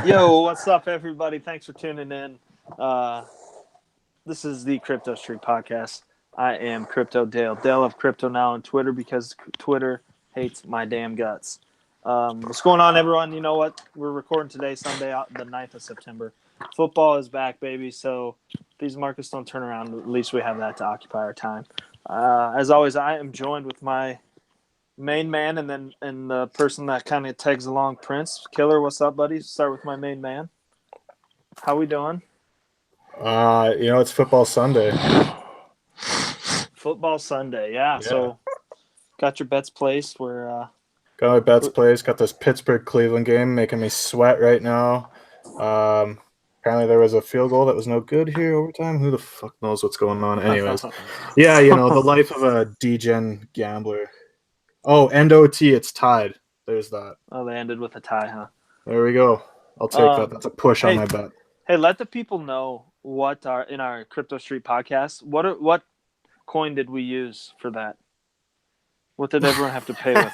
Yo, what's up, everybody? Thanks for tuning in. This is the Crypto Street Podcast. I am Crypto Dale of Crypto Now on Twitter because Twitter hates my damn guts. What's going on, everyone? You know what? We're recording today, Sunday, the 9th of September. Football is back, baby, so these markets don't turn around. At least we have that to occupy our time. As always, I am joined with my main man and the person that kind of tags along, Prince. Killer, what's up, buddy? Start with my main man. How we doing? It's football Sunday. Football Sunday, yeah. So got your bets placed. Got my bets placed. Got this Pittsburgh-Cleveland game making me sweat right now. Apparently there was a field goal that was no good here overtime. Who the fuck knows what's going on? Anyways, the life of a degen gambler. Oh, end OT, it's tied. There's that. Oh, they ended with a tie, huh? There we go. I'll take that. That's a push on my bet. Hey, let the people know what in our Crypto Street podcast. What coin did we use for that? What did everyone have to pay with?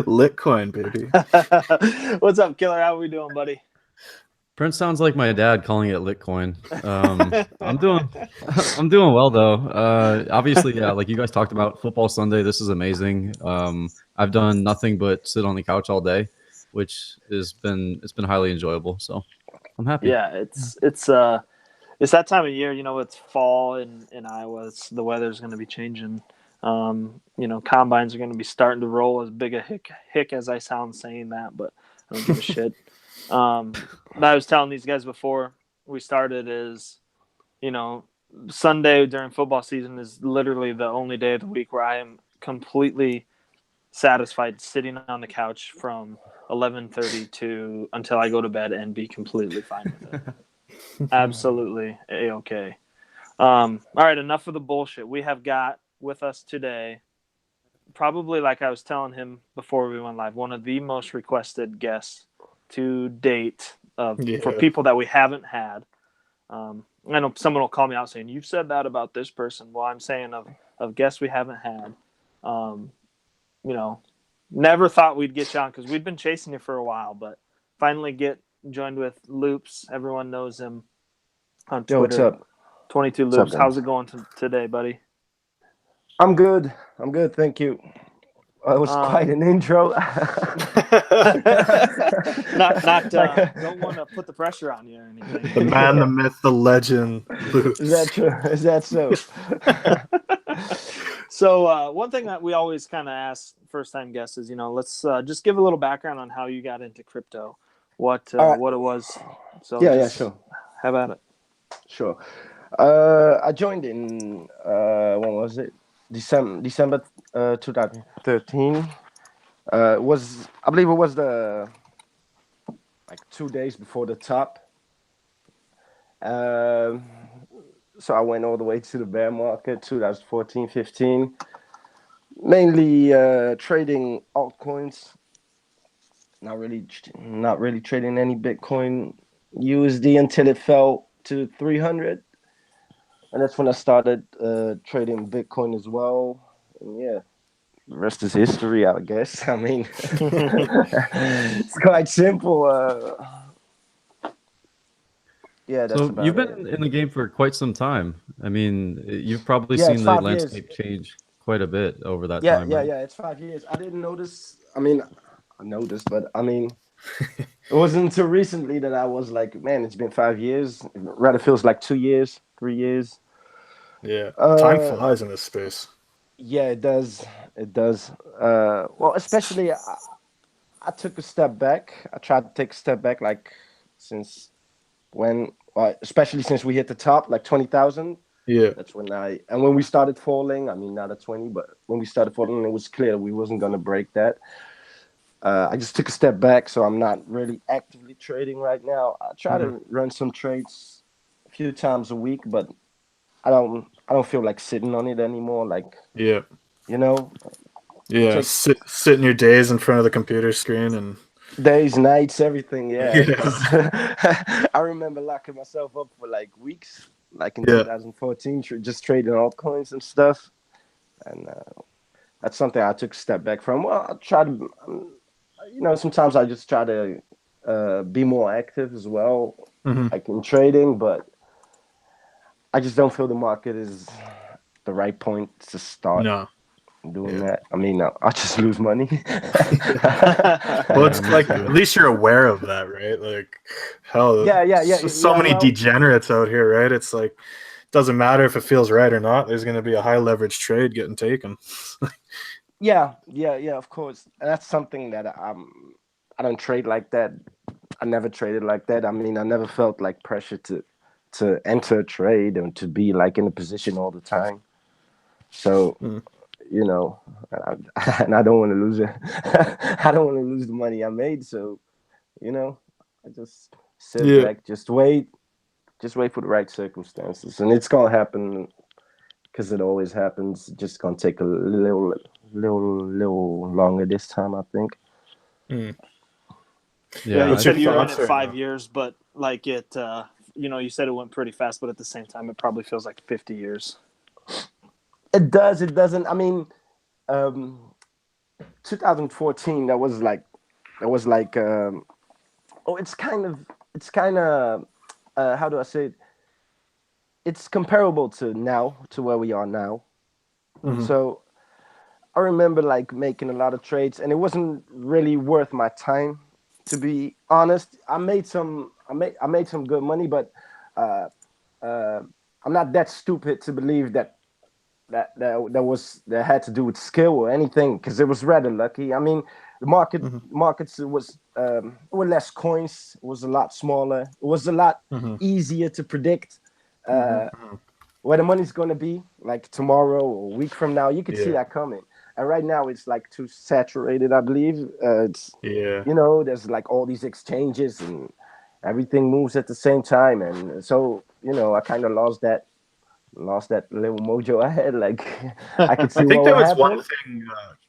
Litcoin, baby. What's up, Killer? How are we doing, buddy? Prince sounds like my dad calling it Litcoin. I'm doing well though. Obviously, yeah, like you guys talked about football Sunday. This is amazing. I've done nothing but sit on the couch all day, which it's been highly enjoyable. So I'm happy. Yeah, it's that time of year. You know, it's fall in Iowa. The weather's going to be changing. Combines are going to be starting to roll. As big a hick as I sound saying that, but I don't give a shit. I was telling these guys before we started is, Sunday during football season is literally the only day of the week where I am completely satisfied sitting on the couch from 11:30 to until I go to bed and be completely fine with it. Absolutely A-okay. All right, enough of the bullshit. We have got with us today, probably like I was telling him before we went live, one of the most requested guests to date for people that we haven't had. I know someone will call me out saying, you've said that about this person. Well, I'm saying of guests we haven't had. Never thought we'd get you on because we'd been chasing you for a while, but finally get joined with Loops. Everyone knows him on Twitter. Yo, what's up? 22 Loops. What's up, how's it going today, buddy? I'm good. Thank you. It was quite an intro. Don't want to put the pressure on you or anything. The man, the myth, the legend. Loops. Is that true? Is that so? So one thing that we always kind of ask first-time guests is, let's just give a little background on how you got into crypto, what it was. So sure. Have at it. Sure. I joined in when was it? December 2013. I believe it was the 2 days before the top. So I went all the way to the bear market, 2014-15, mainly trading altcoins. Not really trading any Bitcoin, USD until it fell to 300. And that's when I started trading Bitcoin as well. And the rest is history, I guess. I mean, it's quite simple. That's so about you've it. been in the game for quite some time. I mean, you've probably seen the landscape change quite a bit over that time. Yeah, it's 5 years. I didn't notice. I mean, I noticed, but I mean, it wasn't until recently that I was like, man, it's been 5 years. It rather feels like 2 years, 3 years. Yeah, time flies in this space. Yeah, it does. Well, especially I took a step back. I tried to take a step back, especially since we hit the top, like 20,000. Yeah, that's when when we started falling. I mean, not at 20, but when we started falling, it was clear we wasn't gonna break that. I just took a step back, so I'm not really actively trading right now. I try to run some trades a few times a week, but I don't feel like sitting on it anymore. Sitting your days in front of the computer screen and days, nights, everything. I remember locking myself up for like weeks, like in 2014, just trading altcoins and stuff. And that's something I took a step back from. Well, I try to, sometimes I just try to be more active as well, Mhm. like in trading, but I just don't feel the market is the right point to start No. doing Yeah. that. I mean, I just lose money. Well, Yeah, it's me like too. at least you're aware of that, right? Like, hell, Yeah. so many Well, degenerates out here, right? It's like doesn't matter if it feels right or not. There's going to be a high leverage trade getting taken. yeah. Of course, and that's something that I don't trade like that. I never traded like that. I mean, I never felt like pressure to enter a trade and to be like in a position all the time. So Mm. you know, and I don't want to lose it. I don't want to lose the money I made. So I just sit Yeah. back, just wait for the right circumstances, and it's gonna happen because it always happens. It's just gonna take a little longer this time, I think. Mm. Yeah, Yeah, you What's I your said think you were in thoughts it right 5 now? years, but like you said it went pretty fast, but at the same time, it probably feels like 50 years. It does. It doesn't. I mean, um, 2014. That was like. Oh, it's kind of. How do I say it? It's comparable to now, to where we are now. Mhm. So I remember like making a lot of trades, and it wasn't really worth my time. To be honest, I made some good money, but uh, uh, I'm not that stupid to believe that had to do with skill or anything, because it was rather lucky. I mean, the Mhm. markets was were less coins, it was a lot smaller, it was a lot Mhm. easier to predict. Mhm. Uh, where the money's going to be like tomorrow or a week from now, you could see Yeah. that coming. And right now it's like too saturated, I believe. It's Yeah. there's like all these exchanges and everything moves at the same time, and so I kind of lost that little mojo I had. Like I could I see think what that would was one happen. thing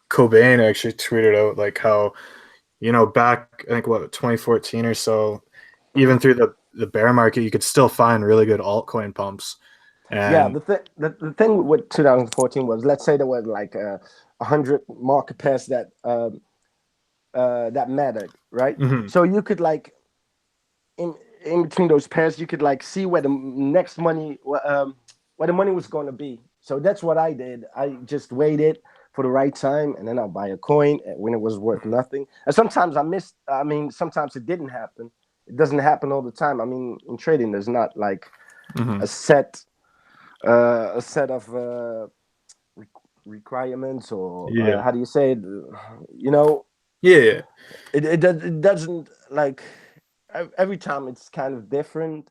Cobain actually tweeted out, like how back I think what 2014 or so, Hmm. even through the bear market, you could still find really good altcoin pumps. Yeah, And the thing with 2014 was, let's say there was like 100 market pairs that mattered, right? mhm, So you could like in in between those pairs, you could like see where the next money, where the money was going to be. So that's what I did. I just waited for the right time, and then I'll buy a coin when it was worth nothing. And sometimes I missed. I mean, sometimes it didn't happen. It doesn't happen all the time. I mean, in trading, there's not like mhm. a set of re- requirements, or Yeah. how do you say it? You know, Yeah. it doesn't like every time it's kind of different.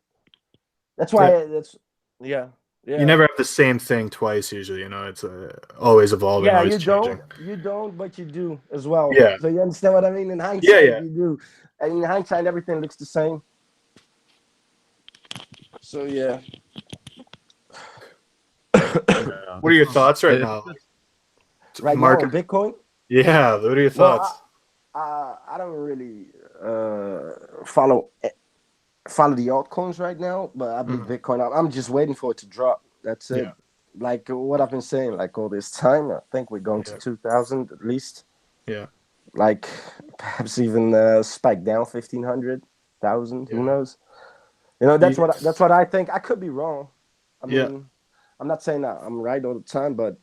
That's Yeah. why that's yeah, You yeah. never have the same thing twice usually, it's always evolving, Yeah, always changing. you don't, but you do as well. Yeah. So you understand what I mean? In Yeah, hindsight, yeah. you do. And in hindsight, everything looks the same. So yeah. yeah. What are your thoughts right It's now? good. Right now Market. on Bitcoin, Yeah, what are your well, thoughts? I don't really follow the altcoins right now, but I believe Mhm. Bitcoin. I'm just waiting for it to drop. That's it. Yeah. Like what I've been saying, like all this time. I think we're going to Yeah. 2,000 at least. Yeah. Like perhaps even spike down 1,500, 1,000. Who Yeah. knows? You- That's what I think. I could be wrong. I Yeah. mean, I'm not saying that I'm right all the time, but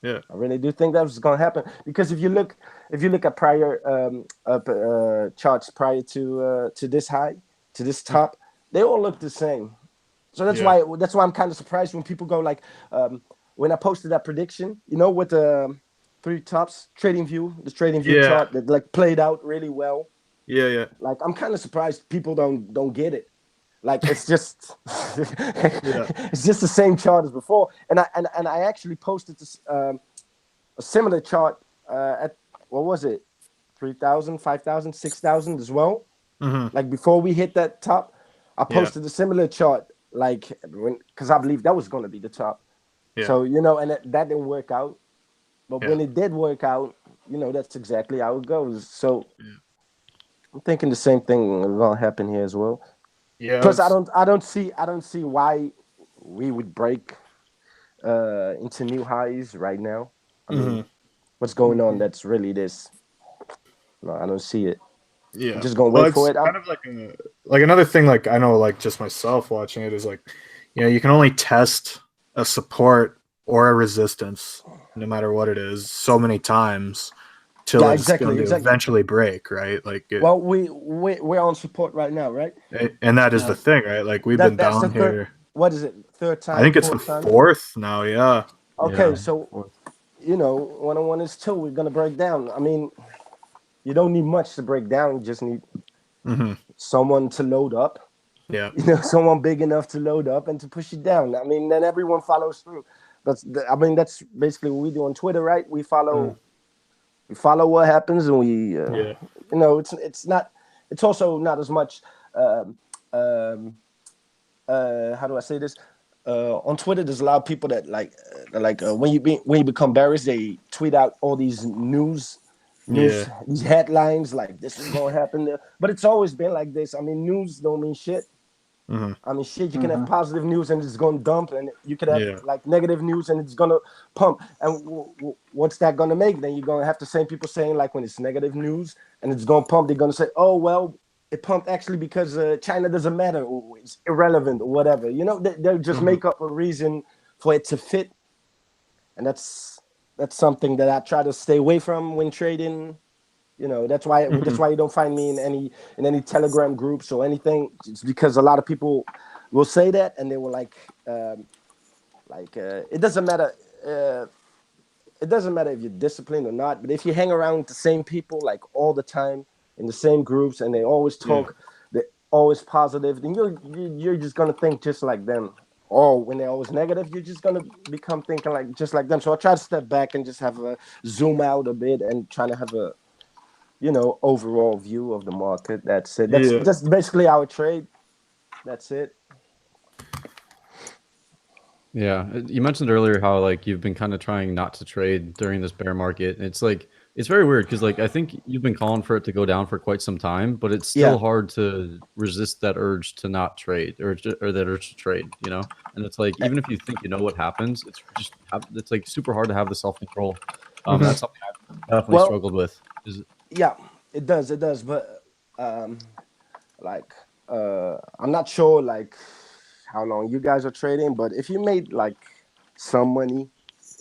Yeah. I really do think that was going to happen, because if you look at prior charts prior to this high, to this top, they all look the same. So Yeah. that's why I'm kind of surprised when people go like, when I posted that prediction, with the three tops, the trading view Yeah. chart that like played out really well. Yeah. Yeah. Like I'm kind of surprised people don't get it. Like it's just Yeah. it's just the same chart as before. And I actually posted this a similar chart at, what was it, 3,000, 5,000, 6,000 as well. Hmm. Like before we hit that top, I Yeah. posted a similar chart, like because I believe that was going to be the top. Yeah. So and that didn't work out. But Yeah. when it did work out, that's exactly how it goes. So Yeah. I'm thinking the same thing will happen here as well. Yeah. Plus, I don't see why we would break into new highs right now. I mean, hmm what's going on? That's really this. No, I don't see it. Yeah, just gonna well, wait it's for it out. kind of like another thing. Like I know, like just myself watching it is like, you can only test a support or a resistance, no matter what it is, so many times till Yeah, it's going exactly, to exactly. eventually break, right? Like, Well, we're on support right now, right? and that is Yeah. the thing, right? Like we've been That's the down third. here. What is it? Third I time, think it's the fourth time? fourth now. Yeah. Okay, Yeah. so 101 is two. We're gonna break down. I mean, you don't need much to break down. You just need Hmm. someone to load up. Yeah. Someone big enough to load up and to push it down. I mean, then everyone follows through. That's basically what we do on Twitter, right? We follow what happens, and we, Yeah. it's not. It's also not as much. Um, um, how do I say this? On Twitter, there's a lot of people that when you become bearish, they tweet out all these Yeah. these headlines like this is gonna happen. But it's always been like this. I mean, news don't mean shit. Hmm. I mean, shit, you can have positive news and it's going to dump, and you could have Yeah. like negative news and it's going to pump. And what's that going to make? Then you're going to have the same people saying, like, when it's negative news and it's going to pump, they're going to say, oh, well, it pumped actually because China doesn't matter, or it's irrelevant, or whatever. They'll just make up a reason for it to fit. And that's something that I try to stay away from when trading. That's why you don't find me in any Telegram groups or anything. It's because a lot of people will say that, and they will it doesn't matter. It doesn't matter if you're disciplined or not, but if you hang around with the same people like all the time in the same groups, and they always talk, they're always positive, then you're just gonna think just like them. Or when they're always negative, you're just gonna become thinking like just like them. So I try to step back and just have a zoom out a bit and try to have a overall view of the market. That's it. That's basically our trade. That's it. Yeah, you mentioned earlier how like you've been kind of trying not to trade during this bear market. It's like it's very weird because like I think you've been calling for it to go down for quite some time, but it's still Yeah. hard to resist that urge to not trade or that urge to trade, And it's like even if you think you know what happens, it's like super hard to have the self control. That's something I've definitely Well, struggled with. yeah, it does. But like I'm not sure like how long you guys are trading, but if you made like some money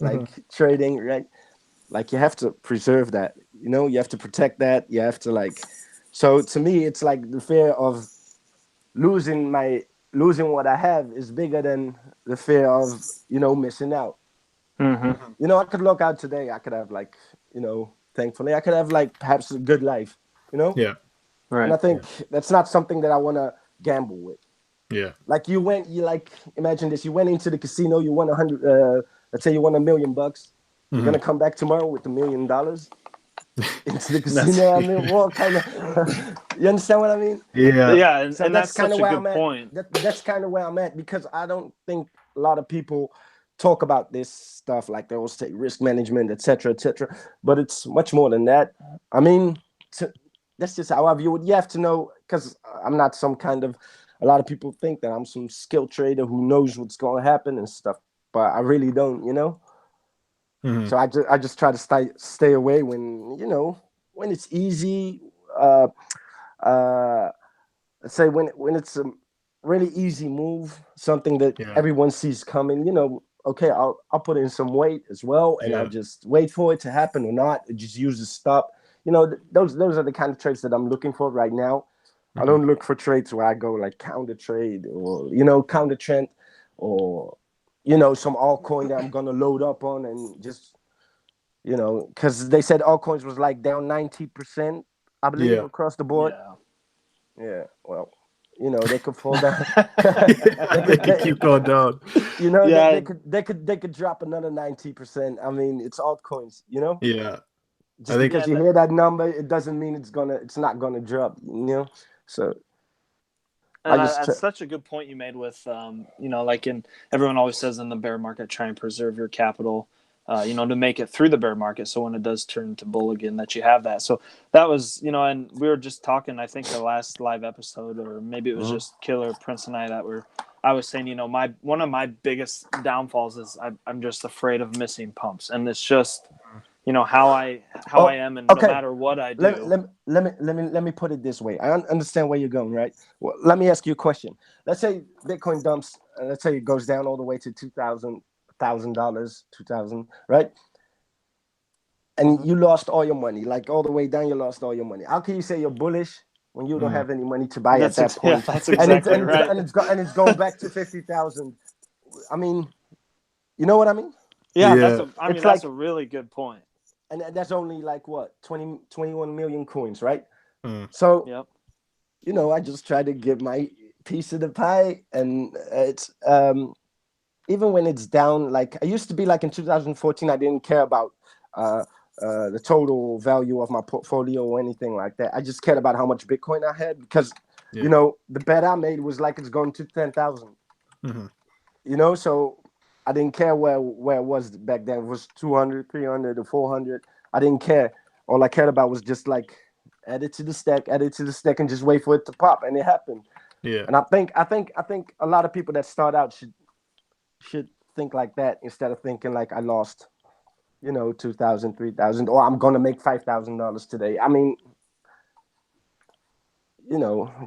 like trading, right? Like you have to preserve that. You have to protect that. You have to like. So to me, it's like the fear of losing what I have is bigger than the fear of missing out. I could look out today. I could have like thankfully I could have like perhaps a good life. Yeah. And I Right. think that's not something that I want to gamble with. Yeah. Like you imagine this, you went into the casino, you won 100, let's say you won $1 million. You're going to come back tomorrow with $1 million into the casino. I mean, what kind of, you understand what I mean? Yeah. Yeah, and, So and that's kind such of a where good I'm at. point. That's kind of where I'm at because I don't think a lot of people talk about this stuff like they will say risk management, etc., etc. But it's much more than that. I mean, that's just how I view it. You have to know because I'm not some kind of. A lot of people think that I'm some skilled trader who knows what's going to happen and stuff, but I really don't. So I just try to stay away when when it's easy. Let's say when it's a really easy move, something that Yeah. everyone sees coming. Okay, I'll put in some weight as well, and I'll just wait for it to happen or not. Just use the stop. Those are the kind of trades that I'm looking for right now. I don't look for trades where I go like counter trade or counter trend or some altcoin that I'm gonna load up on and just because they said altcoins was like down 90%, I believe, across the board. Yeah, well, they could fall down. They could keep going down. They could drop another 90%. I mean, it's altcoins, Yeah. Just because you hear that number, it doesn't mean it's not gonna drop, So that's such a good point you made with like everyone always says in the bear market, try and preserve your capital, to make it through the bear market. So when it does turn to bull again, that you have that. So that was, and we were just talking, I think the last live episode, or maybe it was just Killer Prince and I was saying, one of my biggest downfalls is I'm just afraid of missing pumps. And it's just, how I am, and no matter what I do. Let me put it this way. I understand where you're going, right? Well, let me ask you a question. Let's say Bitcoin dumps. Let's say it goes down all the way to $2,000, right? And you lost all your money, like all the way down. You lost all your money. How can you say you're bullish when you don't have any money to buy at that point? Yeah, that's exactly right. And it's going back to 50,000. I mean, you know what I mean? Yeah, that's a really good point. And that's only like what 21 million coins, right? So, yep. I just try to get my piece of the pie, and it's even when it's down. Like I used to be, like in 2014, I didn't care about the total value of my portfolio or anything like that. I just cared about how much Bitcoin I had, because the bet I made was like it's going to 10,000. So I didn't care where it was back then. It was 200, 300, or 400. I didn't care. All I cared about was just like add it to the stack, and just wait for it to pop, and it happened. Yeah. And I think a lot of people that start out should think like that, instead of thinking like I lost, 2,000, 3,000, or I'm gonna make $5,000 today. I mean,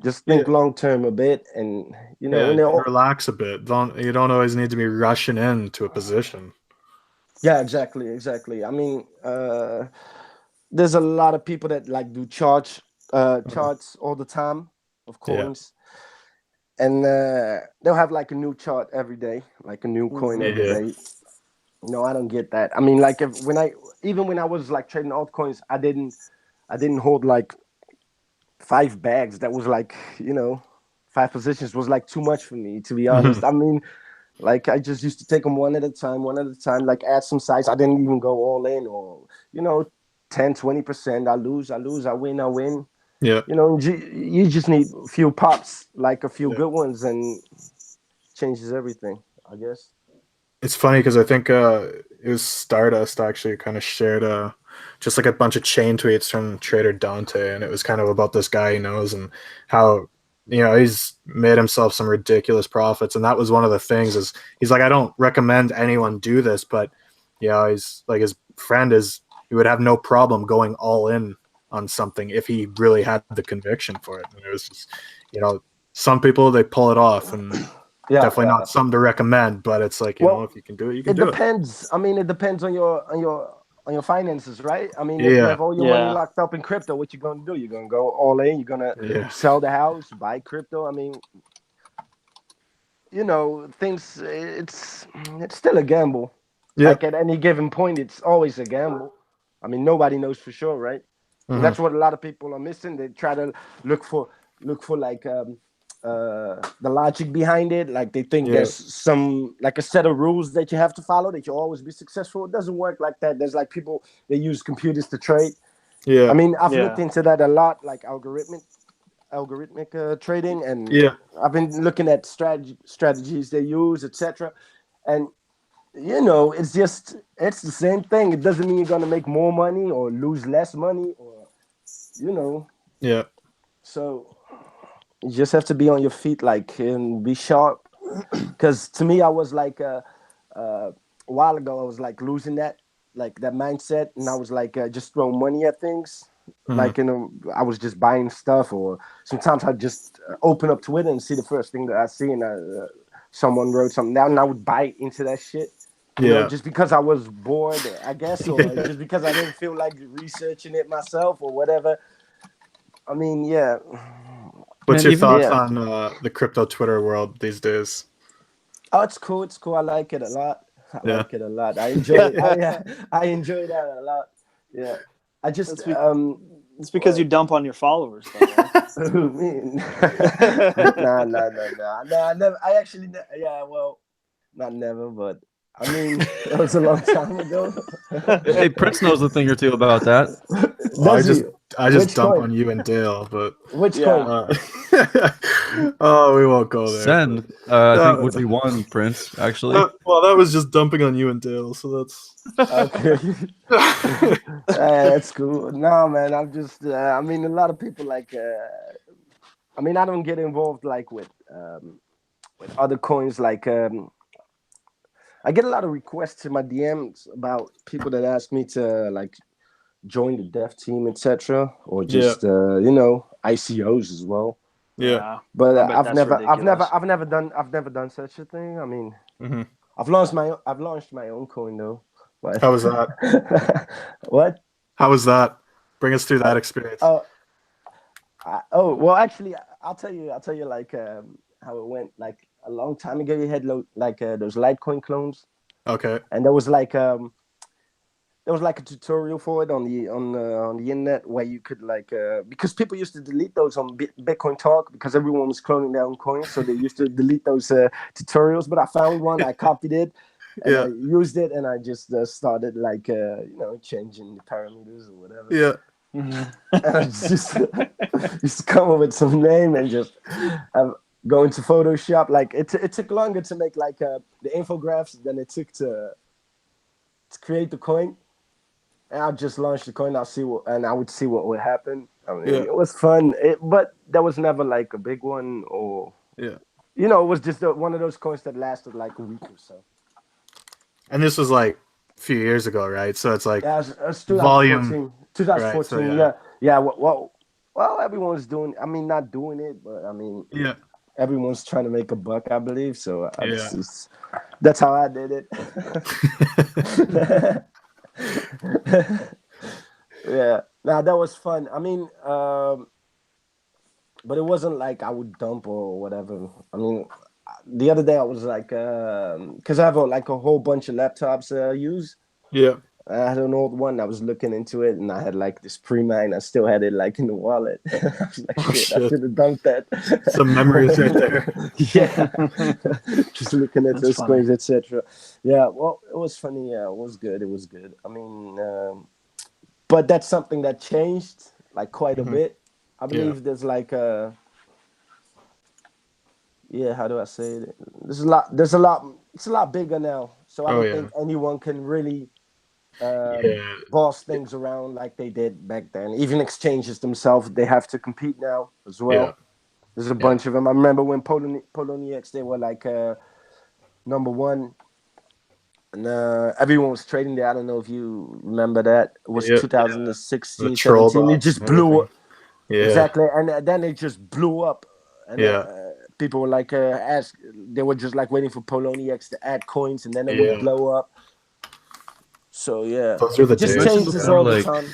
just think long term a bit, and relax a bit. You don't always need to be rushing into a position. Yeah, exactly. I mean, there's a lot of people that like do charts all the time of coins, and they'll have like a new chart every day, like a new coin every day. No, I don't get that. I mean, like when I was like trading altcoins, I didn't hold like 5 bags. That was like 5 positions was like too much for me, to be honest. I mean, like I just used to take them one at a time, like add some size. I didn't even go all in, or 10, 20%. I lose, I win. Yeah. You just need a few pops, like a few good ones, and changes everything, I guess. It's funny because I think it was Stardust actually kind of shared just like a bunch of chain tweets from Trader Dante, and it was kind of about this guy he knows and how he's made himself some ridiculous profits. And that was one of the things, is he's like, I don't recommend anyone do this, but he's like, his friend he would have no problem going all in on something if he really had the conviction for it. And it was just, some people, they pull it off, and definitely not something to recommend, but it's like, if you can do it, you can do it. It depends. I mean, it depends on your finances, right? I mean, if you have all your money locked up in crypto, what you gonna do? You're gonna go all in. You're gonna sell the house, buy crypto. I mean, things. It's still a gamble. Yeah. Like at any given point, it's always a gamble. I mean, nobody knows for sure, right? And that's what a lot of people are missing. They try to look for like the logic behind it. Like they think there's some like a set of rules that you have to follow, that you'll always be successful. It doesn't work like that. There's like people that use computers to trade. Yeah. I mean, I've looked into that a lot, like algorithmic trading, and I've been looking at strategies they use, etc. And it's the same thing. It doesn't mean you're gonna make more money or lose less money, or So you just have to be on your feet, like, and be sharp. Because to me, I was like a while ago, I was like losing that mindset, and I was like just throwing money at things. Like I was just buying stuff, or sometimes I'd just open up Twitter and see the first thing that I see, and someone wrote something down, and I would buy into that shit. Just because I was bored, I guess, or just because I didn't feel like researching it myself or whatever. I mean, What's your thoughts on the crypto Twitter world these days? Oh, it's cool. I like it a lot. I enjoy it. I enjoy that a lot. Yeah. I just it's because you dump on your followers, though, right? No, I never. I actually, well, not never, but I mean, that was a long time ago. Hey, Prince knows a thing or two about that. I just dump on you and Dale, but which coin? Oh, we won't go there. Send, I think would be one, Prince, actually. Well, that was just dumping on you and Dale, so that's okay. That's cool. No, man, I'm just. I mean, a lot of people like. I mean, I don't get involved like with other coins like. I get a lot of requests in my DMs about people that ask me to like join the dev team, etc., or just ICOs as well. Yeah. But I bet that's ridiculous. I've never done such a thing. I mean, Mhm. I've launched my own coin though. But How was that? what? How was that? Bring us through that experience. Well, actually, I'll tell you like how it went. Like a long time ago, you had those Litecoin clones, Okay. and there was like a tutorial for it on the internet where you could because people used to delete those on Bitcoin Talk because everyone was cloning their own coins, so they used to delete those tutorials. But I found one, I copied it, and I used it, and I just started changing the parameters or whatever. Yeah. And I just used to come up with some name and just go into Photoshop. Like it took longer to make the infographics than it took to create the coin. And I'll just launch the coin. I would see what would happen. I mean, it was fun, but that was never like a big one, or it was just one of those coins that lasted like a week or so. And this was like a few years ago, right? So it's like it was 2014. volume. 2014. Right, so yeah. Well, everyone's doing. I mean, not doing it, but I mean, everyone's trying to make a buck, I believe. So that's how I did it. Yeah, now that was fun. I mean, but it wasn't like I would dump or whatever. I mean, the other day I was like, because I have a whole bunch of laptops I use. Yeah. I had an old one. I was looking into it, and I had like this pre-mine. I still had it like in the wallet. I was like, shit, I should have dumped that. Some memories right there. Yeah, just looking at those coins, etc. Yeah, well, it was funny. Yeah, it was good. It was good. I mean, but that's something that changed like quite a bit. I believe there's like how do I say it? It's a lot bigger now. So I don't think anyone can really boss things around like they did back then. Even exchanges themselves, they have to compete now as well. Yeah. There's a bunch of them. I remember when Poloniex, they were like number one. And everyone was trading there. I don't know if you remember that. It was 2016, 17. It just blew up. Yeah. Exactly. And then it just blew up. And people were like, they were just like waiting for Poloniex to add coins, and then it would blow up. So, yeah. Those are the just days. changes all the time.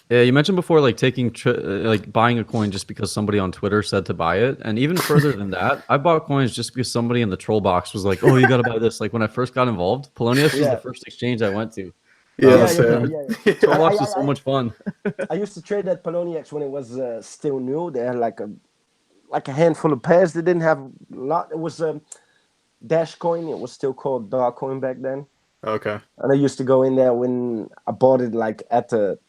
Yeah, you mentioned before, like buying a coin just because somebody on Twitter said to buy it, and even further than that, I bought coins just because somebody in the troll box was like, "Oh, you got to buy this." Like when I first got involved, Poloniex was the first exchange I went to. Troll box was so much fun. I used to trade at Poloniex when it was still new. They had like a handful of pairs. They didn't have a lot. It was Dash Coin. It was still called Dark Coin back then. Okay. And I used to go in there when I bought it like at the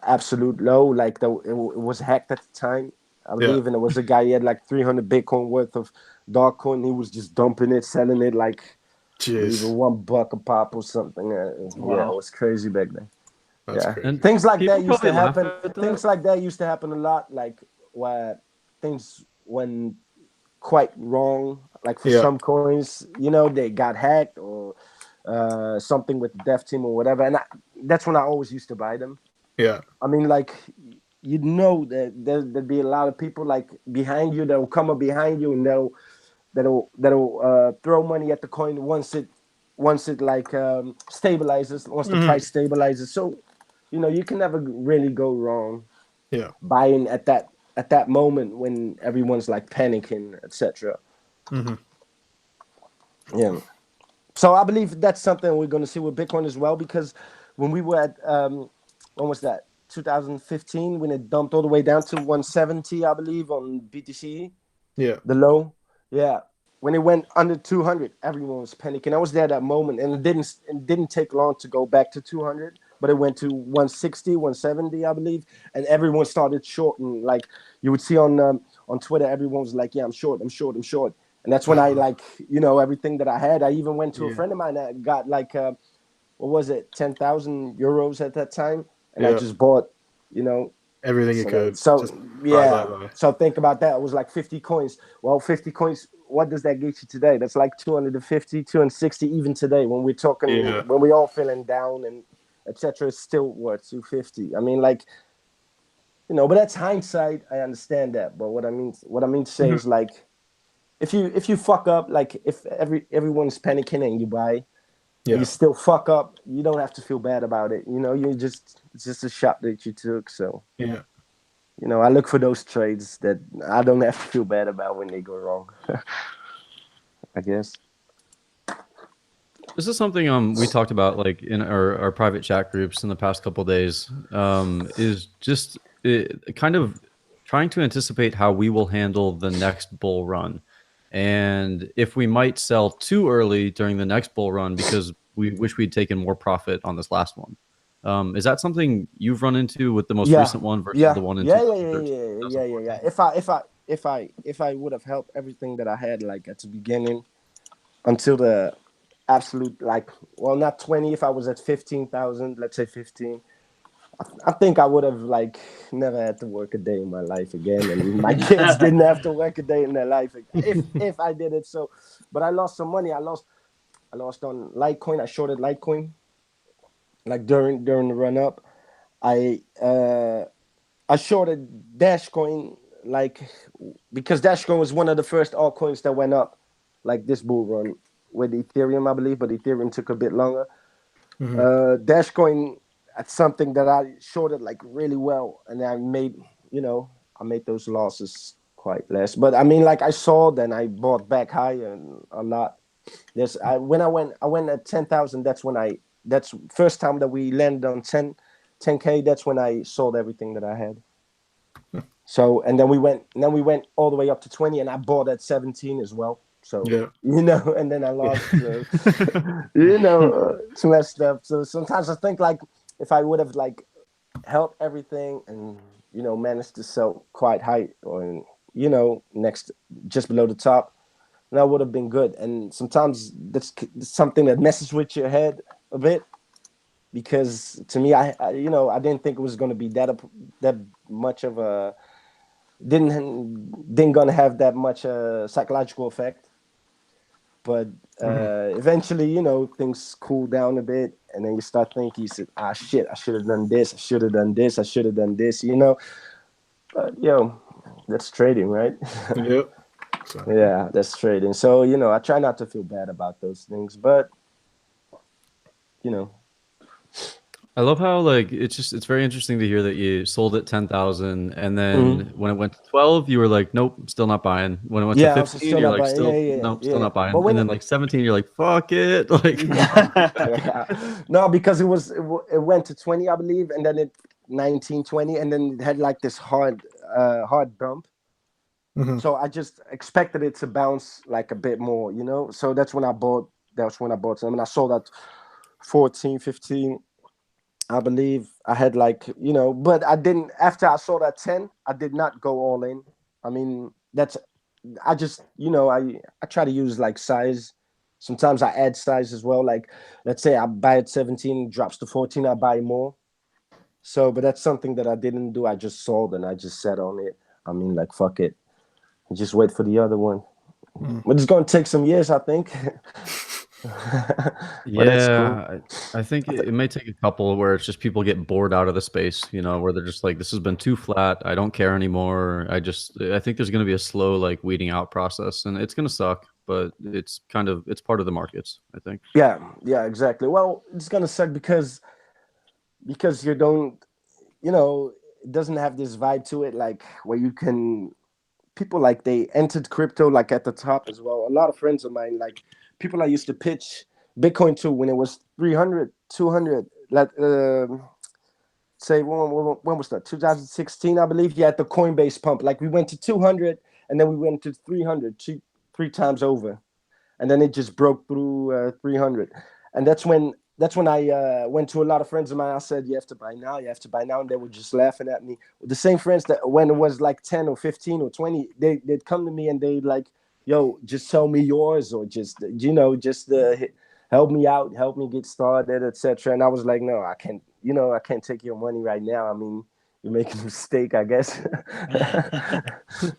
absolute low, like it was hacked at the time, I believe, and it was a guy, he had like 300 Bitcoin worth of dark coin. He was just dumping it, selling it like even $1 a pop or something. Yeah, it was crazy back then. And things like that used to happen. Things like that used to happen a lot, like where things went quite wrong. Like for some coins, they got hacked or something with the dev team or whatever, and that's when I always used to buy them. Yeah. I mean, like, that there'd be a lot of people like behind you that will come up behind you and that'll throw money at the coin once it like stabilizes, once the price stabilizes. So, you can never really go wrong. Yeah. Buying at that moment when everyone's like panicking, etc. Yeah. So I believe that's something we're going to see with Bitcoin as well, because when we were at when was that? 2015, when it dumped all the way down to 170, I believe, on BTC. Yeah. The low. Yeah. When it went under 200, everyone was panicking. I was there that moment, and it didn't take long to go back to 200, but it went to 160, 170, I believe, and everyone started shorting. Like you would see on Twitter, everyone was like, "Yeah, I'm short, I'm short, I'm short." And that's when I everything that I had. I even went to a friend of mine that got like what was it, 10,000 euros at that time. And I just bought, everything you could. So think about that. It was like 50 coins. Well, 50 coins what does that get you today? That's like 250, 260 even today when we're talking, Yeah. when we all feeling down and etc. It's still worth 250. I mean, like, but that's hindsight. I understand that, but what I mean to say is, like, if you fuck up, like if everyone's panicking and you buy, and you still fuck up, you don't have to feel bad about it. It's just a shot that you took. So Yeah. I look for those trades that I don't have to feel bad about when they go wrong. I guess. This is something we talked about like in our private chat groups in the past couple of days. Is just kind of trying to anticipate how we will handle the next bull run, and if we might sell too early during the next bull run because we wish we'd taken more profit on this last one. Is that something you've run into with the most recent one versus the one in 2013, Yeah. 2014? If I would have held everything that I had, like, at the beginning until the absolute, like, well, not 20. If I was at 15,000, let's say 15, I think I would have, like, never had to work a day in my life again, and my kids didn't have to work a day in their life if I did it. So, but I lost some money. I lost on Litecoin. I shorted Litecoin, like, during the run up. I shorted Dashcoin, like, because Dashcoin was one of the first altcoins that went up, like, this bull run with Ethereum, I believe, but Ethereum took a bit longer. Dashcoin, that's something that I shorted, like, really well, and I made those losses quite less. But I mean, like, I sold and I bought back high and a lot. When I went at 10,000. That's first time that we landed on 10K. That's when I sold everything that I had. So, and then we went all the way up to 20, and I bought at 17 as well. So, and then I lost. It's messed up. So sometimes I think, like, if I would have, like, held everything and managed to sell quite high, or next, just below the top, that would have been good. And sometimes that's something that messes with your head a bit, because to me, I didn't think it was going to be that much of a didn't gonna have that much psychological effect. But eventually, things cool down a bit, and then you start thinking, you said, shit, I should have done this, I should have done this, I should have done this, But that's trading, right? Yep. Yeah, that's trading. So, I try not to feel bad about those things, but I love how, like, it's very interesting to hear that you sold at 10,000, and then when it went to 12, you were like, nope, still not buying. When it went to 15, you're like, nope, still not buying. And then, like, 17, you're like, fuck it. Like, no, because it went to 20, I believe, and then it 19, 20, and then it had, like, this hard bump. So I just expected it to bounce, like, a bit more, So that's when I bought. Some, and I sold at 14, 15. I believe I had, like, but I didn't. After I saw that 10, I did not go all in. I mean, I just, I try to use, like, size. Sometimes I add size as well. Like, let's say I buy at 17, drops to 14, I buy more. So, but that's something that I didn't do. I just sold and I just sat on it. I mean, like, fuck it. Just wait for the other one. But it's going to take some years, I think. yeah, I think it may take a couple where it's just people get bored out of the space, where they're just like, this has been too flat. I don't care anymore. I think there's going to be a slow, like, weeding out process, and it's going to suck, but it's part of the markets, I think. Yeah, exactly. Well, it's going to suck because you don't, it doesn't have this vibe to it, like, where you can, people, like, they entered crypto, like, at the top as well. A lot of friends of mine, like, people I used to pitch Bitcoin to when it was 300, 200, like, say, when was that? 2016, I believe. Yeah, at the Coinbase pump. Like, we went to 200, and then we went to 300, three times over. And then it just broke through 300. And that's when I went to a lot of friends of mine. I said, you have to buy now, and they were just laughing at me. The same friends that when it was like 10 or 15 or 20, they'd come to me and they'd like, yo, just tell me yours, or just help me out, help me get started, etc. And I was like, no, I can't take your money right now. I mean, you're making a mistake, I guess.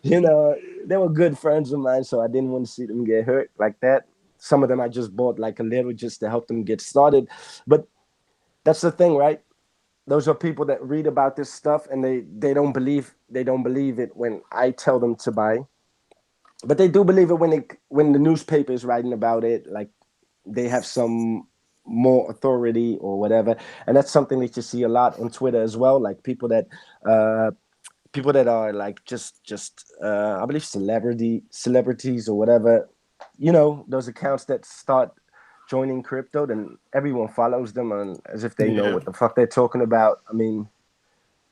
You know, they were good friends of mine, so I didn't want to see them get hurt like that. Some of them I just bought like a little just to help them get started. But that's the thing, right? Those are people that read about this stuff and they don't believe it when I tell them to buy. But they do believe it when the newspaper is writing about it, like they have some more authority or whatever. And that's something that you see a lot on Twitter as well, like uh people that are like just I believe celebrities or whatever. You know, those accounts that start joining crypto, then everyone follows them and as if they know Yeah. what the fuck they're talking about. I mean,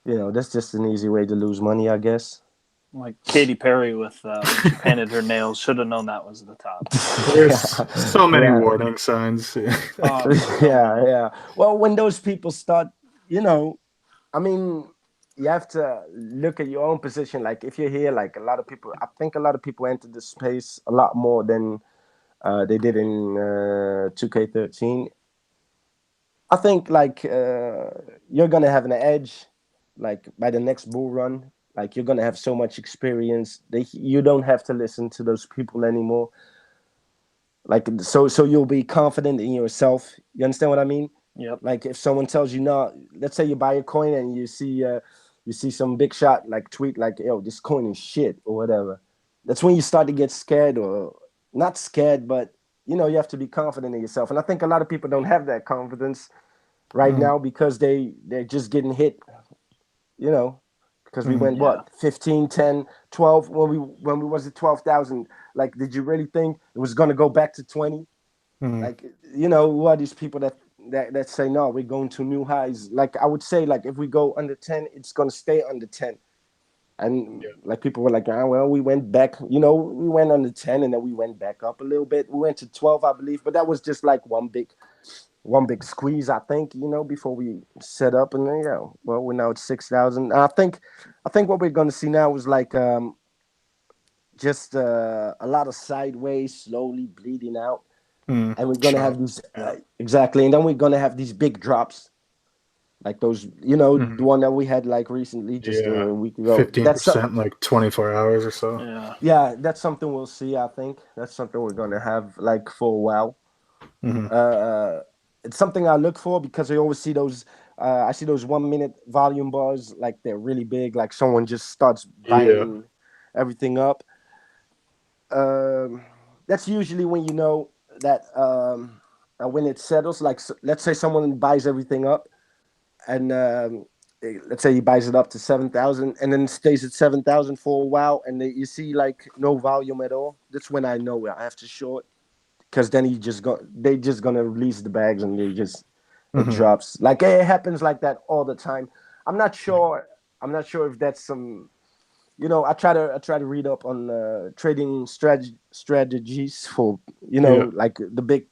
you know, that's just an easy way to lose money, I guess. Like Katy Perry with when she painted her nails, should have known that was the top. There's so many Yeah. warning signs. Oh, so Yeah, many. yeah. Well, when those people start, you know, I mean, you have to look at your own position. Like if you're here, like a lot of people, I think a lot of people enter the space a lot more than they did in 2K13. I think like you're gonna have an edge, like by the next bull run. Like you're gonna have so much experience. You don't have to listen to those people anymore. Like so you'll be confident in yourself. You understand what I mean? Yep. Like if someone tells you no, let's say you buy a coin and you see some big shot like tweet like, yo, this coin is shit or whatever. That's when you start to get scared, or not scared, but you know, you have to be confident in yourself. And I think a lot of people don't have that confidence right Mm. now because they're just getting hit, you know, because we went Yeah. what 15, 10, 12 when we was at 12,000. Like, did you really think it was going to go back to 20? Mm. Like, you know, who are these people that say no, we're going to new highs? Like I would say, like if we go under 10, it's going to stay under 10. And like people were like, ah, well, we went back, you know, we went under 10 and then we went back up a little bit. We went to 12, I believe, but that was just like one big squeeze, I think, you know, before we set up. And then, yeah, well, we're now at 6,000. I think what we're going to see now is like just a lot of sideways, slowly bleeding out. Mm. And we're going to Chop. have these, exactly. And then we're going to have these big drops, like those, you know, the one that we had like recently, just a week ago. 15%, like 24 hours or so. Yeah. Yeah, that's something we'll see, I think. That's something we're going to have like for a while. Mm-hmm. It's something I look for because I always see those. I see those 1 minute volume bars, like they're really big. Like someone just starts buying everything up. That's usually when you know that when it settles. Like let's say someone buys everything up, and let's say he buys it up to 7,000, and then stays at 7,000 for a while, and you see like no volume at all. That's when I know I have to short, because then they just gonna release the bags and it drops. Like it happens like that all the time. I'm not sure. I'm not sure if that's some. You know, I try to read up on trading strategies for, you know, like the big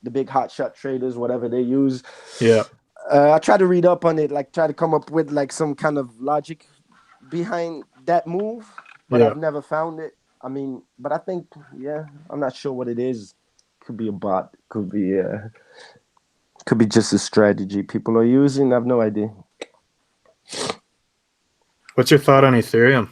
hotshot traders, whatever they use. Yeah. I try to read up on it, like try to come up with like some kind of logic behind that move, but I've never found it. I mean, but I think, yeah, I'm not sure what it is. Could be a bot. Could be just a strategy people are using. I have no idea. What's your thought on Ethereum?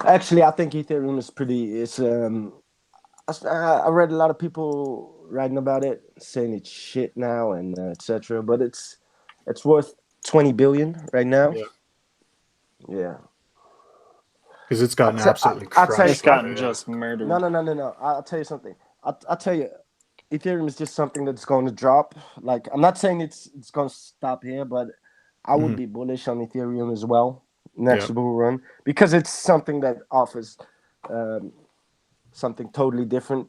Actually, I think Ethereum is pretty. It's I read a lot of people writing about it, saying it's shit now and etc. But it's worth 20 billion right now. Yeah. Because it's gotten absolutely crushed. It's gotten just murdered. No. I'll tell you something. I'll tell you, Ethereum is just something that's going to drop. Like, I'm not saying it's going to stop here, but I would be bullish on Ethereum as well next bull run, because it's something that offers something totally different,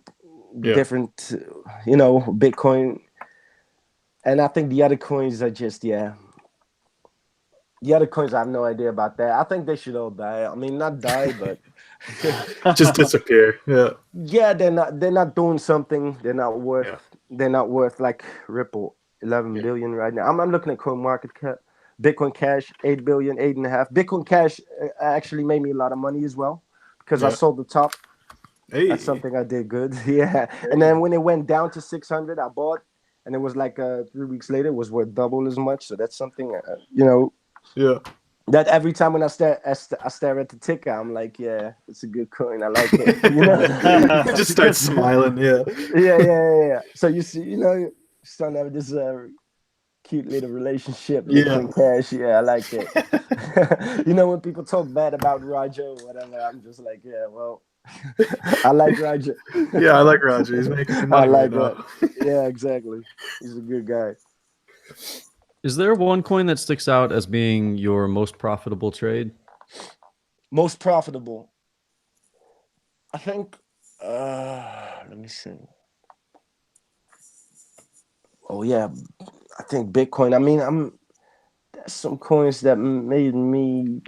you know, Bitcoin. And I think the other coins are just, the other coins, I have no idea about that. I think they should all die. I mean, not die, but just disappear. Yeah. Yeah, they're not doing something. They're not worth like Ripple 11 billion right now. I'm looking at coin market cap. Bitcoin Cash 8 billion, 8.5. Bitcoin Cash actually made me a lot of money as well, because I sold the top. Hey. That's something I did good. Yeah. And then when it went down to 600, I bought, and it was like 3 weeks later, it was worth double as much. So that's something, you know, Yeah. That every time when I stare at the ticker, I'm like, yeah, it's a good coin. I like it. You know, Just start smiling. Yeah. yeah. So you see, you're starting to have this cute little relationship, Bitcoin Cash. Yeah, I like it. When people talk bad about Roger or whatever, I'm just like, yeah, well, I like Roger. Yeah, I like Roger. He's making me money right now. Yeah, exactly. He's a good guy. Is there one coin that sticks out as being your most profitable trade? Most profitable? I think, let me see. Oh, yeah. I think Bitcoin. I mean, there's some coins that made me.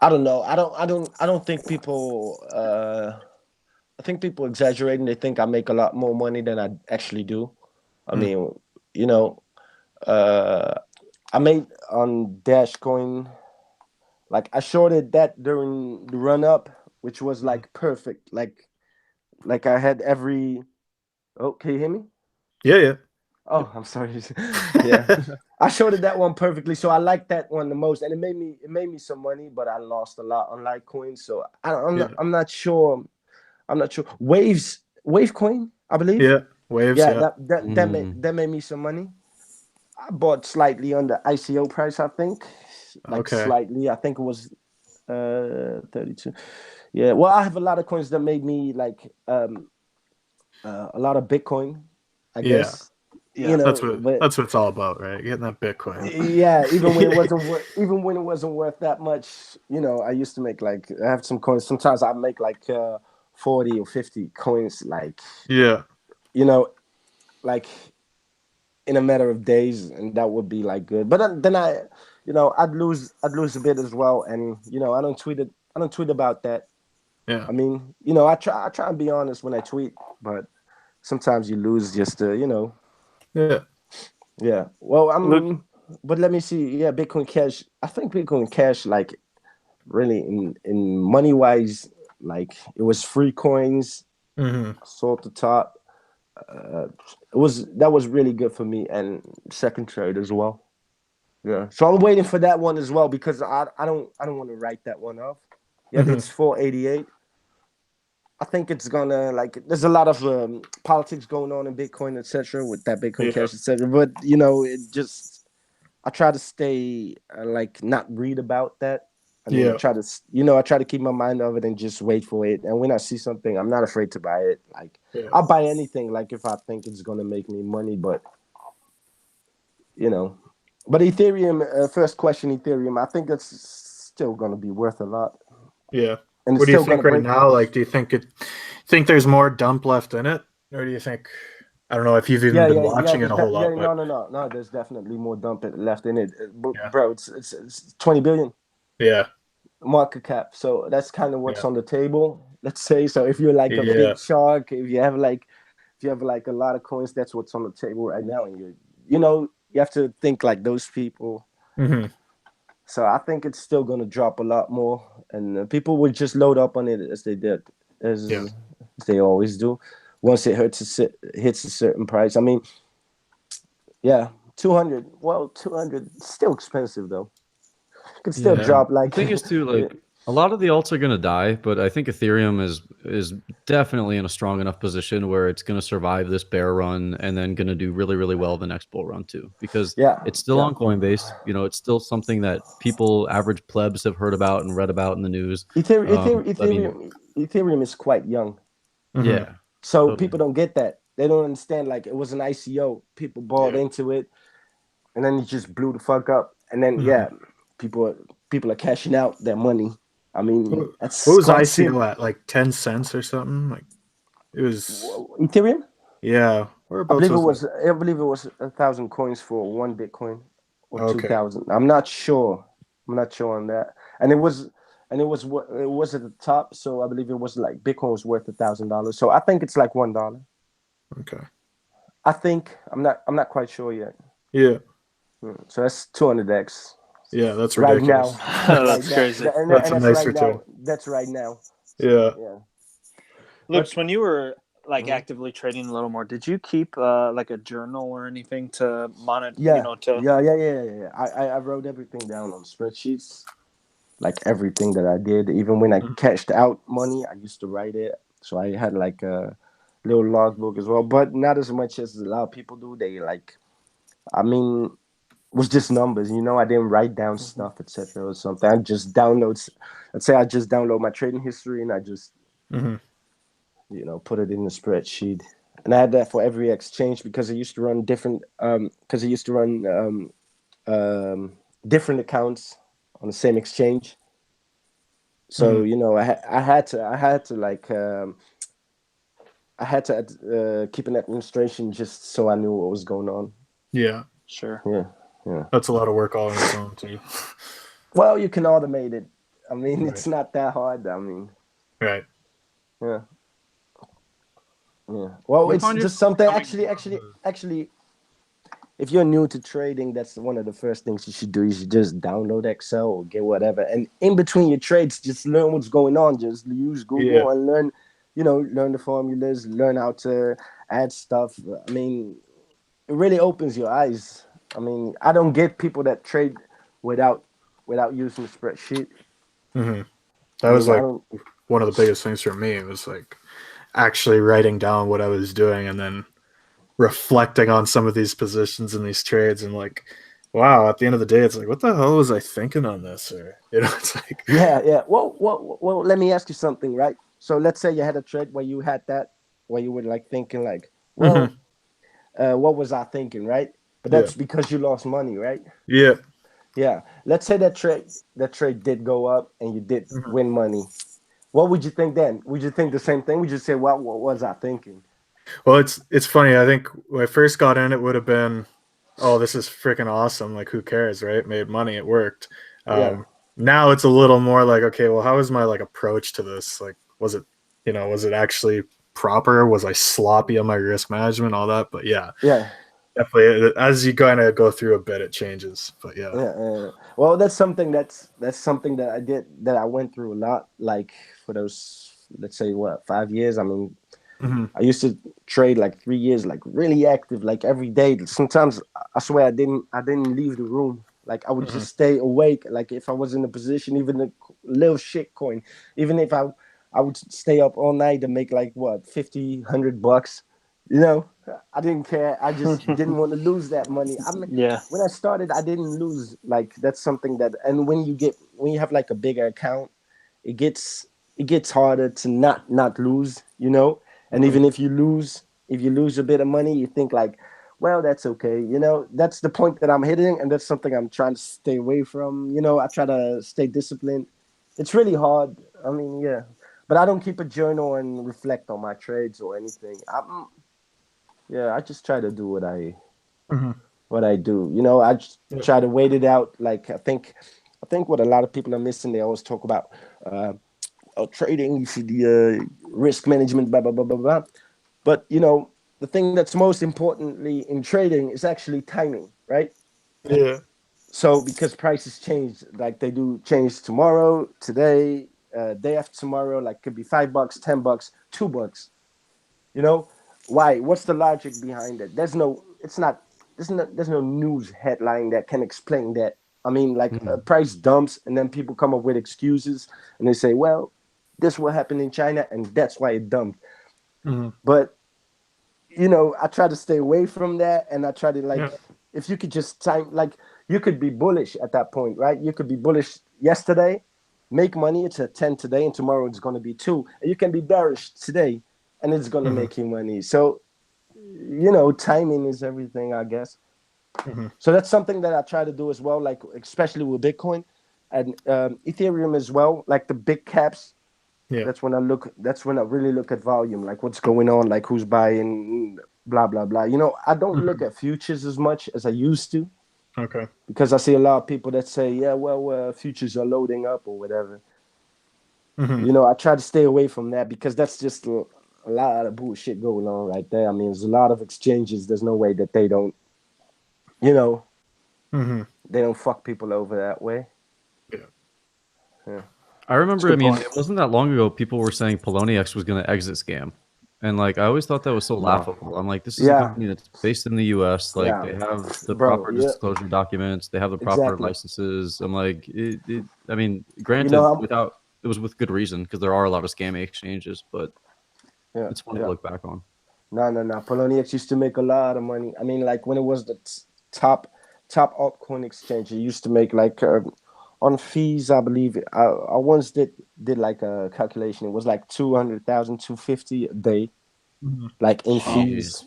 I don't know. I don't think people. I think people exaggerating. They think I make a lot more money than I actually do. I mean, I made on Dash Coin. Like I shorted that during the run up, which was like perfect. Like I had every. Oh, can you hear me? Yeah. Oh, I'm sorry. Yeah, I shorted that one perfectly, so I like that one the most, and it made me some money, but I lost a lot on Litecoin, so I'm not sure. I'm not sure. Wave coin, I believe. Yeah. Waves. Yeah, Yeah. that made me some money. I bought slightly under ICO price, I think. Like Okay. slightly. I think it was 32. Yeah. Well, I have a lot of coins that made me like a lot of Bitcoin, I guess. Yeah. That's what it's all about, right? Getting that Bitcoin. Yeah, even when it wasn't worth that much, I used to make like I have some coins. Sometimes I make like 40 or 50 coins, like like in a matter of days, and that would be like good. But then I'd lose a bit as well, and I don't tweet about that. Yeah. I mean, I try and be honest when I tweet, but sometimes you lose just Yeah. Yeah. Well, but let me see. Yeah, Bitcoin Cash. I think Bitcoin Cash, like, really in money wise, like it was free coins. Sold the top. That was really good for me and second trade as well. Yeah. So I'm waiting for that one as well because I don't want to write that one off. Yeah, it's 488. I think it's gonna there's a lot of politics going on in Bitcoin, etc. with that Bitcoin Cash, etc. But it just I try to stay not read about that. I mean, I try to keep my mind of it and just wait for it. And when I see something, I'm not afraid to buy it. I'll buy anything if I think it's gonna make me money. But but Ethereum. First question, Ethereum. I think it's still gonna be worth a lot. Yeah. And what do you think right now? Like, do you think there's more dump left in it, or do you think? I don't know if you've even been watching it a whole lot. No. There's definitely more dump left in it, bro. It's 20 billion. Yeah. Market cap. So that's kind of what's on the table. Let's say so. If you're like a big shark, if you have a lot of coins, that's what's on the table right now, and you have to think like those people. So I think it's still going to drop a lot more, and people will just load up on it as they did, as they always do. Once it hits a certain price. I mean, 200. Well, 200 still expensive though. It can still drop. The thing is too, a lot of the alts are going to die, but I think Ethereum is definitely in a strong enough position where it's going to survive this bear run and then going to do really, really well the next bull run too, because it's still on Coinbase. It's still something that average plebs have heard about and read about in the news. Ethereum is quite young. Yeah. So people don't get that. They don't understand. Like, it was an ICO. People bought into it, and then it just blew the fuck up. And then people are cashing out their money. I mean, what was ICO at? Like 10 cents or something? Like, it was Ethereum. Yeah, I believe it was 1,000 coins for one Bitcoin, or 2,000. I'm not sure on that. And it was at the top. So I believe it was like Bitcoin was worth $1,000. So I think it's like $1. Okay. I think I'm not quite sure yet. Yeah. So that's 200x. Yeah, that's ridiculous. Right now. That's crazy. That's a nice return. That's right now. Yeah. Loops, when you were like actively trading a little more, did you keep like a journal or anything to monitor? Yeah, yeah. I wrote everything down on spreadsheets, like everything that I did. Even when I cashed out money, I used to write it. So I had like a little logbook as well, but not as much as a lot of people do. They like, I mean, it was just numbers, you know. I didn't write down stuff, etc. or something. I just download. Let's say I just download my trading history and I just, you know, put it in the spreadsheet. And I had that for every exchange because I used to run different. Because I used to run different accounts on the same exchange. So you know, I had to like I had to keep an administration just so I knew what was going on. Yeah. Sure. Yeah. That's a lot of work all on its own too. Well, you can automate it. I mean, Right. it's not that hard. I mean, Right. yeah. Well, You it's find just yourself something. becoming Actually, if you're new to trading, that's one of the first things you should do. You should just download Excel or get whatever, and in between your trades, just learn what's going on. Just use Yeah. Google and learn, you know, learn the formulas, learn how to add stuff. I mean, it really opens your eyes. I mean, I don't get people that trade without using the spreadsheet. That I was mean, I like don't. one of the biggest things for me. It was like actually writing down what I was doing and then reflecting on some of these positions and these trades and like, wow, at the end of the day, it's like, what the hell was I thinking on this? Or, you know, it's like, Yeah. Well. Let me ask you something, right? So let's say you had a trade where you had that, where you were like thinking, like, well, what was I thinking, right? But yeah, that's because you lost money, right? yeah, Yeah. Let's say that trade did go up and you did win money. What would you think then? Would you think the same thing? Would you say, well, what was I thinking? Well, it's funny. I think when I first got in, it would have been, oh, this is freaking awesome. Like, who cares, right? Made money, it worked. Yeah. Now it's a little more like, okay, well, how was my like approach to this? Like, was it, you know, was it actually proper? Was I sloppy on my risk management, all that? But yeah, Yeah. definitely. As you kind of go through a bit, it changes. But yeah, Yeah. Well, that's something that I did, that I went through a lot. Like for those, let's say, what, 5 years. I mean, I used to trade like 3 years, like really active, like every day. Sometimes I swear I didn't leave the room. Like I would just stay awake. Like if I was in a position, even a little shit coin, even if I would stay up all night to make like what, 50, $100. You know, I didn't care. I just didn't want to lose that money. I mean, Yeah. when I started, I didn't lose. Like that's something that, and when you have like a bigger account, it gets harder to not lose. You know, and even if you lose a bit of money, you think like, well, that's okay. You know, that's the point that I'm hitting, and that's something I'm trying to stay away from. You know, I try to stay disciplined. It's really hard. I mean, yeah, but I don't keep a journal and reflect on my trades or anything. Yeah, I just try to do what I do. You know, I just try to wait it out. Like I think what a lot of people are missing, they always talk about trading. You see the risk management, blah blah blah blah blah. But you know, the thing that's most importantly in trading is actually timing, right? yeah, So because prices change, like they do change tomorrow, today, day after tomorrow, like could be $5, $10, $2. You know, why? What's the logic behind it? There's no news headline that can explain that. I mean, like price dumps, and then people come up with excuses, and they say, well, this will happen in China, and that's why it dumped. But you know, I try to stay away from that, and I try to like, yeah, if you could just time, like, you could be bullish at that point, right? You could be bullish yesterday, make money. It's at 10 today, and tomorrow it's going to be 2. And you can be bearish today, and it's going to make you money. So, you know, timing is everything, I guess. So that's something that I try to do as well, like especially with Bitcoin and Ethereum as well, like the big caps. yeah. That's when I look. That's when I really look at volume, like what's going on, like who's buying, blah blah blah. You know, I don't look at futures as much as I used to, Okay. because I see a lot of people that say, yeah, well, futures are loading up or whatever. You know, I try to stay away from that because that's just a lot of bullshit going on right there. I mean, there's a lot of exchanges. There's no way that they don't, you know, they don't fuck people over that way. Yeah. Yeah. I remember. I good mean, point. it wasn't that long ago. People were saying Poloniex was going to exit scam. And like I always thought that was so laughable. I'm like, this is a company that's based in the U.S. Like they have the proper disclosure documents, they have the proper licenses. I'm like, I mean, granted, it was with good reason because there are a lot of scammy exchanges, but it's funny to look back on. No. Poloniex used to make a lot of money. I mean, like when it was the top altcoin exchange, it used to make like on fees. I believe I once did like a calculation. It was like 200,000, 250 a day, like in fees.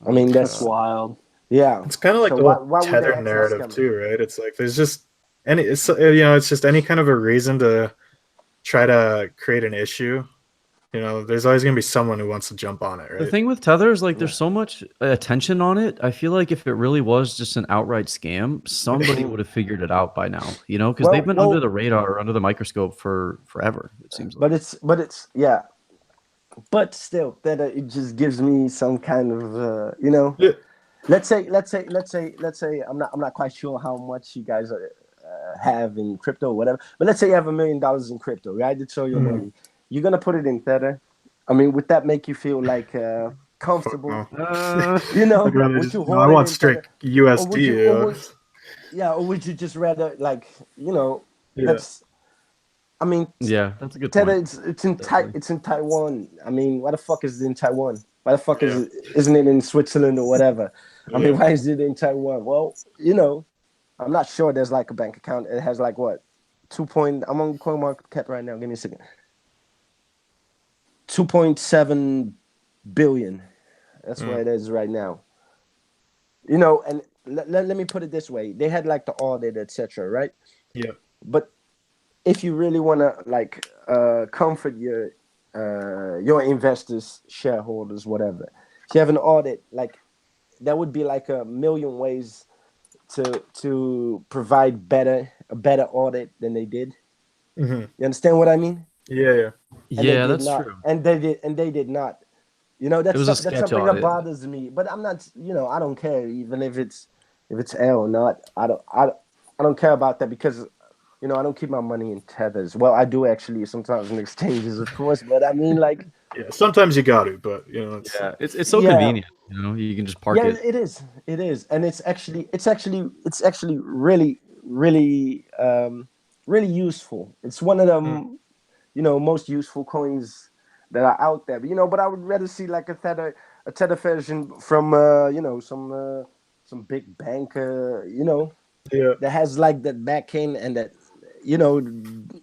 I mean, that's wild. Yeah, it's kind of like the whole tether narrative too, right? It's like there's just it's just any kind of a reason to try to create an issue. There's always going to be someone who wants to jump on it, right? The thing with Tether is like there's so much attention on it. I feel like if it really was just an outright scam, somebody would have figured it out by now, because they've been under the radar or under the microscope for forever, it seems like. But still, that it just gives me some kind of let's say I'm not quite sure how much you guys have in crypto or whatever, but let's say you have $1 million in crypto, right? It's all your money. You're gonna put it in Tether. I mean, would that make you feel like comfortable? I want strict USD. Or would you just rather that's. I mean, that's a good Tether, point. it's in Taiwan. I mean, why the fuck is it in Taiwan? Why the fuck isn't it in Switzerland or whatever? I mean, why is it in Taiwan? Well, I'm not sure there's like a bank account. It has like what? I'm on CoinMarketCap right now. Give me a second. 2.7 billion. That's where it is right now. And let me put it this way. They had like the audit, etc., right? Yeah. But if you really want to comfort your investors, shareholders, whatever, if you have an audit, like that would be like a million ways to provide a better audit than they did. You understand what I mean? Yeah. Yeah, that's true. And they did not. That's something that bothers me. But I'm not. I don't care even if it's L or not. I don't care about that because. I don't keep my money in tethers. Well, I do actually sometimes in exchanges, of course. But I mean, like, sometimes you got to. But it's so convenient. You can just park it. Yeah, it is, and it's actually really, really, really useful. It's one of the most useful coins that are out there. But I would rather see like a tether version from some big bank, that has like that back end and that.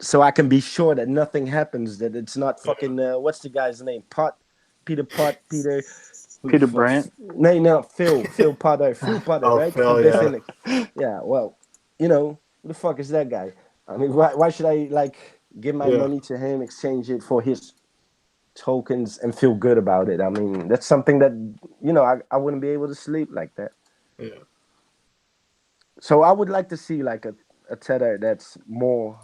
So I can be sure that nothing happens, that it's not fucking, what's the guy's name? Peter Brandt? No, Phil Potter, right? Phil, yeah, well, who the fuck is that guy? I mean, why should I, like, give my money to him, exchange it for his tokens and feel good about it? I mean, that's something that, I wouldn't be able to sleep like that. Yeah. So I would like to see, like, a tether that's more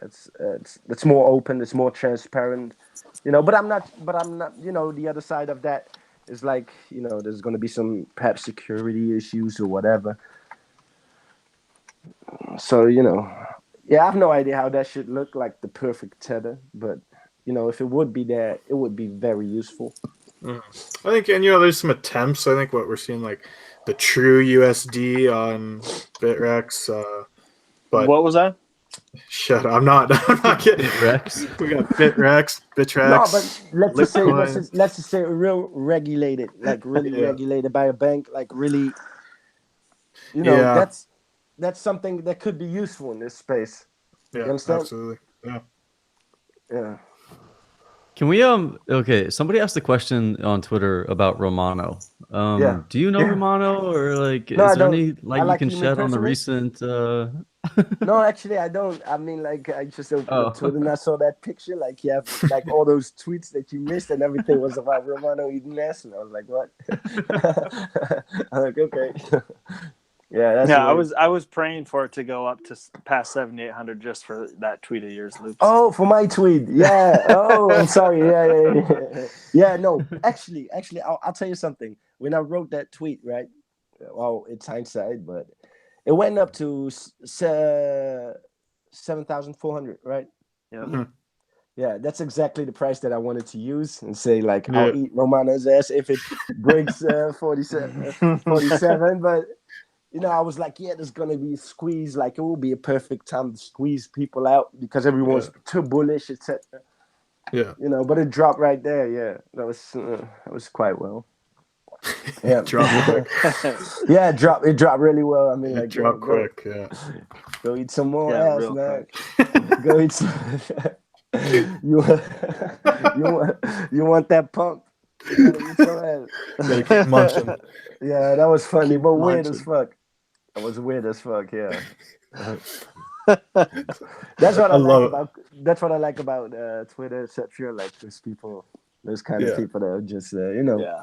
open, it's more transparent, but I'm not the other side of that is like, there's going to be some perhaps security issues or whatever. So I have no idea how that should look like the perfect tether, but if it would be there, it would be very useful. I think, and there's some attempts. I think what we're seeing, like the true USD on Bitrex. But what was that? Shut up! I'm not kidding. Bitrex. We got Bitrex. No, but let's just say real regulated, like really regulated by a bank, like really. That's something that could be useful in this space. Yeah, you understand? Absolutely. Yeah. Can we okay, somebody asked a question on Twitter about Romano. Do you know Romano, or like is there any light you can shed on the recent No, actually I don't. I mean, like, I just opened Twitter and I saw that picture, like you have like all those tweets that you missed and everything was about Romano Udinese, and I was like, what? I'm like, okay. I was praying for it to go up to past 7,800 just for that tweet of yours, Luke. Oh, for my tweet, yeah. Oh, I'm sorry. Yeah. No, actually, I'll tell you something. When I wrote that tweet, right? Well, it's hindsight, but it went up to 7,400, right? Yeah. Yeah, that's exactly the price that I wanted to use and say, like, Yeah. I'll eat Romano's ass if it breaks 47. But, you know, I was like, yeah, there's going to be a squeeze. Like, it will be a perfect time to squeeze people out because everyone's too bullish, etc. Yeah. You know, but it dropped right there. Yeah, that was quite well. Yeah, Drop quick. yeah, it dropped really well. I mean, like, Drop quick. Yeah. go eat some more Yeah, ass, real man. quick. Go eat some. you want that pump? You gotta eat some ass. Gotta keep munching. Yeah, that was funny, Keep but weird as munching. fuck. That was weird as fuck. Yeah. That's what I love it. That's what I like about Twitter, etc. Like those kind of Yeah. people that are just you know. Yeah.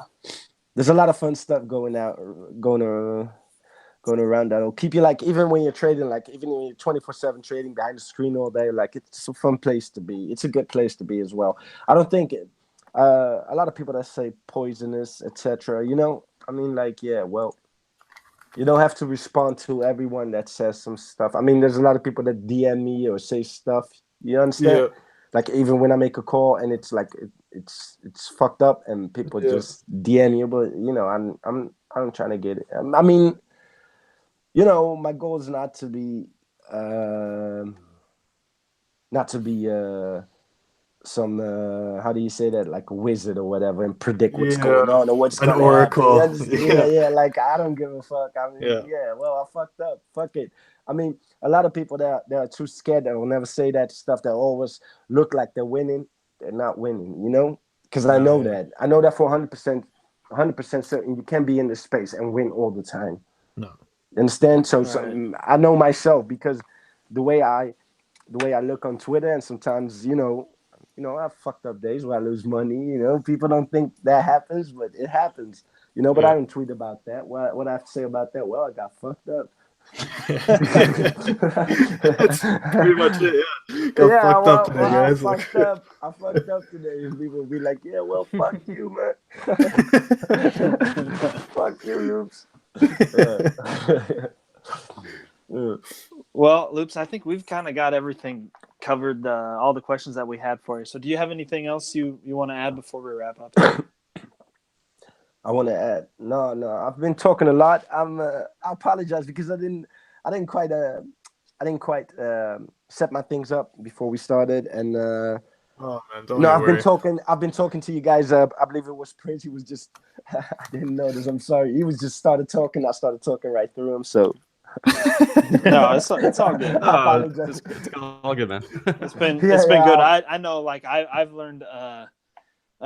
There's a lot of fun stuff going around that'll keep you, like, even when you're trading, like even when you're 24/7 trading behind the screen all day, like it's a fun place to be. It's a good place to be as well. I don't think a lot of people that say poisonous, etc. You know, I mean, like, yeah, well, you don't have to respond to everyone that says some stuff. I mean, there's a lot of people that DM me or say stuff. You understand? Yeah. Like, even when I make a call and it's like it's fucked up and people just DM you, but you know, I'm trying to get it. I mean, you know, my goal is not to be some how do you say that, like a wizard or whatever, and predict what's going on or what's An gonna oracle. happen. Yeah, like, I don't give a fuck. I mean, Yeah. well, I fucked up. Fuck it. I mean, a lot of people that are too scared that will never say that stuff. That always look like they're winning. They're not winning. You know, because I know that. I know that for 100% certain. You can't be in this space and win all the time. No. You understand? So Right. I know myself because the way I look on Twitter, and sometimes, you know, I have fucked up days where I lose money. You know, people don't think that happens, but it happens. You know, but I don't tweet about that. What I have to say about that? Well, I got fucked up. That's pretty much it. Yeah. Got fucked up today, guys. I fucked up today. And people will be like, yeah, well, fuck you, man. Fuck you, Loops. Well, Loops, I think we've kind of got everything covered, all the questions that we had for you. So do you have anything else you want to add before we wrap up? I want to add. No. I've been talking a lot. I apologize because I didn't quite set my things up before we started. And Oh man, don't I've worry. been talking to you guys. I believe it was Prince. He was just I didn't notice. I'm sorry. He was just started talking. I started talking right through him. So No, it's all good. I apologize. It's all good, man. It's been Yeah, been yeah. good. I know, like I've learned a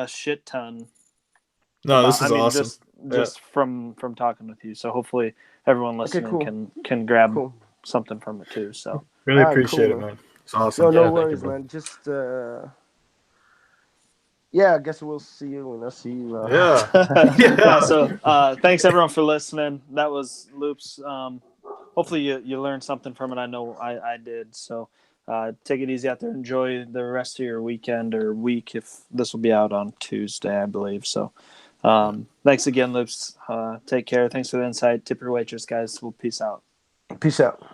shit ton. No, this is awesome. Just from talking with you. So hopefully everyone listening cool. can grab Cool. something from it too. So Really All right, appreciate cool, it, man. man. It's awesome. No thank you, worries, bro. man. Just yeah, I guess we'll see you when I see you. yeah. So thanks everyone for listening. That was Loops. Hopefully you learned something from it. I know I did. So take it easy out there. Enjoy the rest of your weekend or week. If this will be out on Tuesday, I believe. So thanks again, Loops. Take care. Thanks for the insight. Tip your waitress, guys. We'll peace out. Peace out.